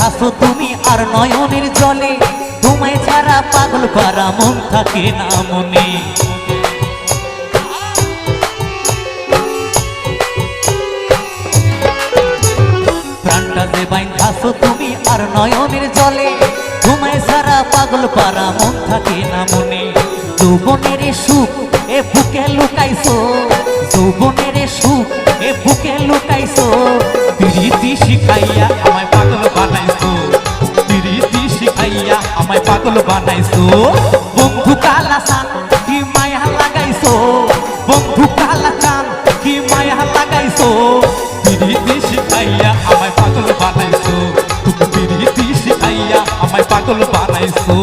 ভাসো তুমি আর নয়নের জলে, তোমায় ছাড়া পাগল পারা মন থাকে না মনে। প্রাণটা যে বাইন ভাসো তুমি আর নয়নের জলে, তোমায় ছাড়া পাগল পারা মন থাকে না মনে। যৌবনের সুখ এ বুকে লুকাইছো, যৌবনের সুখ এ বুকে লুকাইছো, প্রীতি শিখাইয়া আমায় পাগল বানাইছো, প্রীতি শিখাইয়া আমায় পাগল বানাইছো। বন্ধু কালা চান কি মায়া লাগাইছো, বন্ধু কালা চান কি মায়া লাগাইছো, প্রীতি শিখাইয়া আমায় পাগল বানাইছো, প্রীতি শিখাইয়া আমায় পাগল বানাইছো।